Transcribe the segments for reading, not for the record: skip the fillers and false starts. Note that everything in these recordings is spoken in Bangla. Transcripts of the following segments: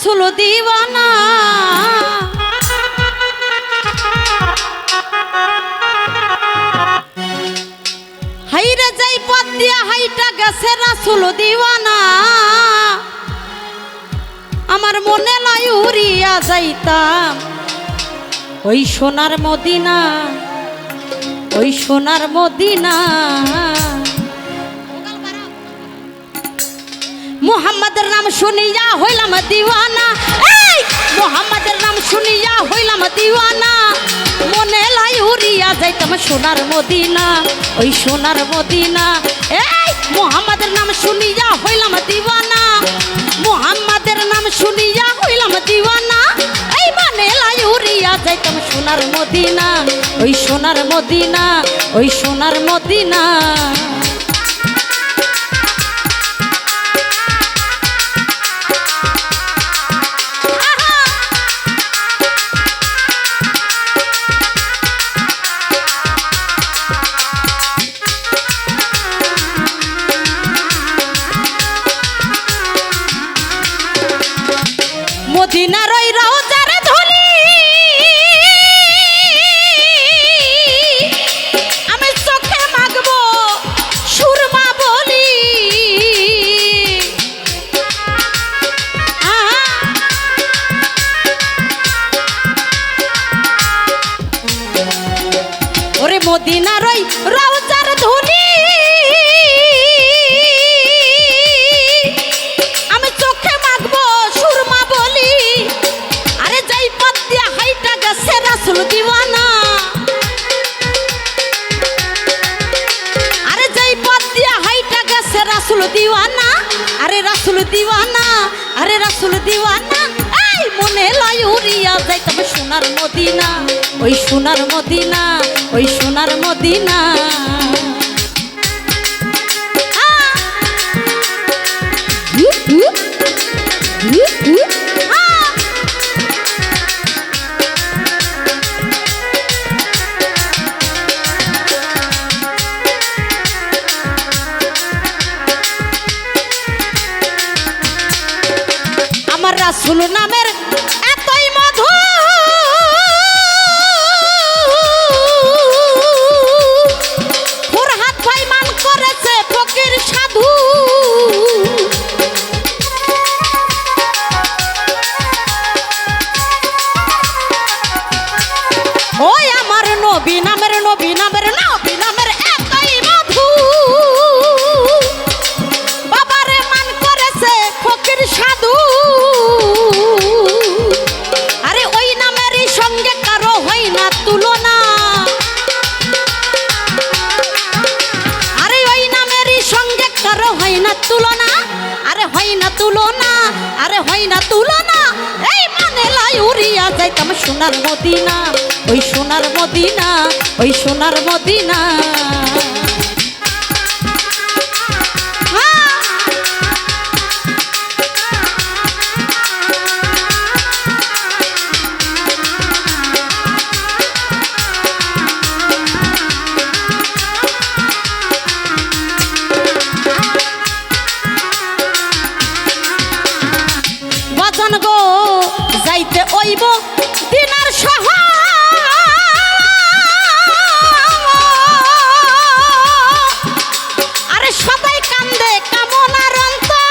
রাসূল দিওয়ানা হাইরে যাই পথ দিয়া হাইটা গেছে রাসূল দিওয়ানা আমার মনে লয় উড়িয়া যাইতাম ওই সোনার মদিনা ওই সোনার মদিনা মুহাম্মাদের নাম শুনিয়া হইলাম দিওয়ানা এই মুহাম্মাদের নাম শুনিয়া হইলাম দিওয়ানা মনে লাই উড়িয়া যাইতাম সোনার মদিনা ওই সোনার মদিনা এই মুহাম্মাদের নাম শুনিয়া হইলাম দিওয়ানা মুহাম্মাদের নাম শুনিয়া হইলাম দিওয়ানা এই মনে লাই উড়িয়া যাইতাম সোনার মদিনা ওই সোনার মদিনা ওই সোনার মদিনা মদিনার ওই রওজার ধুলি আমি চোখে মাগবো সুরমা বলি ওরে মদিনার ওই রওজার ধুলি দিওয়ানা আরে রাসূল দিওয়ানা আরে রাসূল দিওয়ানা এই মনে লয় উড়িয়া যাইতাম সোনার মদিনা ওই সোনার মদিনা ওই সোনার মদিনা রাসূল নামের এতই মধু ফুরহাদ ভাই মান করেছে ফকির সাধু ওই আমার নবী নামের নবী নামের নবী নামের এতই মধু বাবারে মান করেছে ফকির সাধু আরে ওই নামেরই সঙ্গে কারো হয় না তুলনা আরে ওই নামেরই সঙ্গে কারো হয় না তুলনা আরে হয় না তুলনা আরে হয় না তুলনা এই মনে লাই উড়িয়া যাইতাম সোনার মদিনা ওই সোনার মদিনা ওই সোনার মদিনা যাইতে ওইব দিনার শহর আরে সবাই কান্দে কামনার অন্তর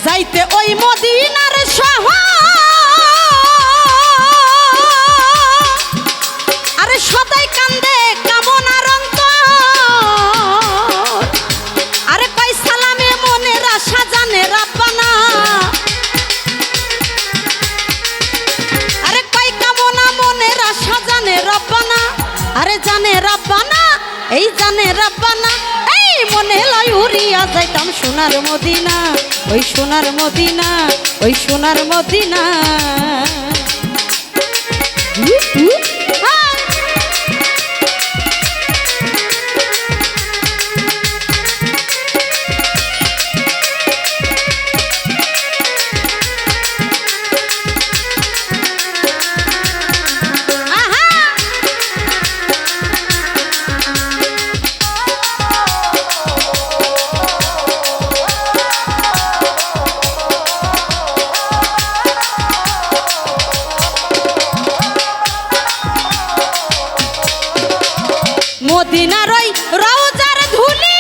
যাইতে ওই মদিনার শহর আরে সবাই কান্দে কামনার আরে কই সালামে মনের আশা জানে রাব্বানা আরে কই কামনা মনের আশা জানে রাব্বানা আরে জানে রাব্বানা এই জানে রাব্বানা এই মনে লয় উড়িয়া যাইতাম সোনার মদিনা ওই সোনার মদিনা ওই সোনার মদিনা মদিনার ওই রওজার ধুলি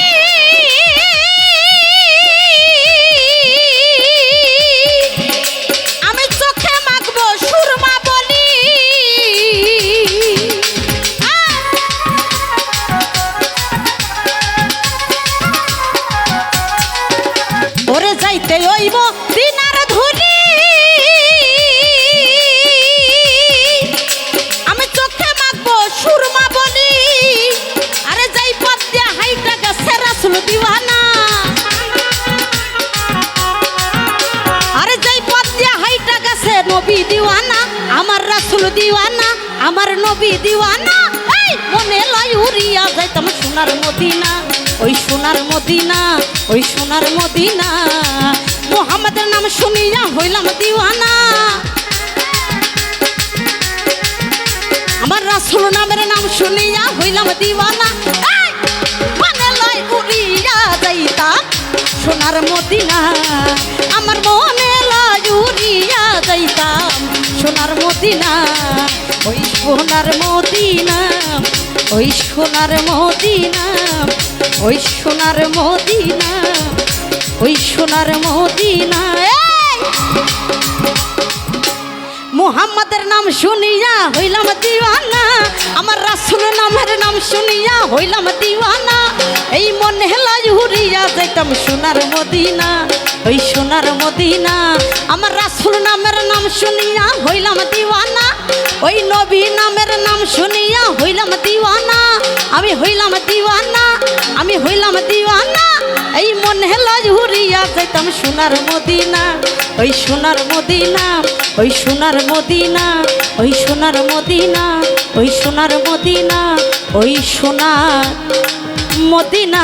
আমি চোখে মাখবো সুরমা বলি। ওরে যাইতে ওই মদিনার ধুলি আমি চোখে মাখবো সুরমা বলি। আরে যাই পথ দিয়ে হাইটা গেছে রাসূল দিওয়ানা, আরে যাই পথ দিয়ে হাইটা গেছে নবী দিওয়ানা, আমার রাসূল দিওয়ানা, আমার নবী দিওয়ানা। এই মনে লয় উড়িয়া যাইতাম সোনার মদিনা, ওই সোনার মদিনা, ওই সোনার মদিনা। মুহাম্মাদের নাম শুনিয়া হইলাম দিওয়ানা, আমার রাসূল নামের নাম শুনিয়া হইলাম দিওয়ানা। এই মনে লয় উড়িয়া যাইতাম সোনার মদিনা, আমার মনে লয় উড়িয়া যাইতাম সোনার মদিনা, ওই সোনার মদিনা, ওই সোনার মদিনা, ওই সোনার মদিনা, ওই সোনার মদিনা। মুহাম্মাদের নাম শুনিয়া হইলাম দিওয়ানা, আমার রাসূল নামের নাম শুনিয়া হইলাম দিওয়ানা। এই মনে হেলায় উড়িয়া যাইতাম সোনার মদিনা, ওই সোনার মদিনা। আমার রাসূল নামের নাম শুনিয়া হইলাম দিওয়ানা, ওই নবী নামের নাম শুনিয়া হইলাম দিওয়ানা। আমি হইলাম দিওয়ানা, আমি হইলাম দিওয়ানা। এই মনে হেলায় উড়িয়া যাইতাম সোনার মদিনা, ওই সোনার মদিনা, ওই সোনার মদিনা, ওই সোনার মদিনা, ওই সোনার মদিনা, ওই সোনার মদিনা।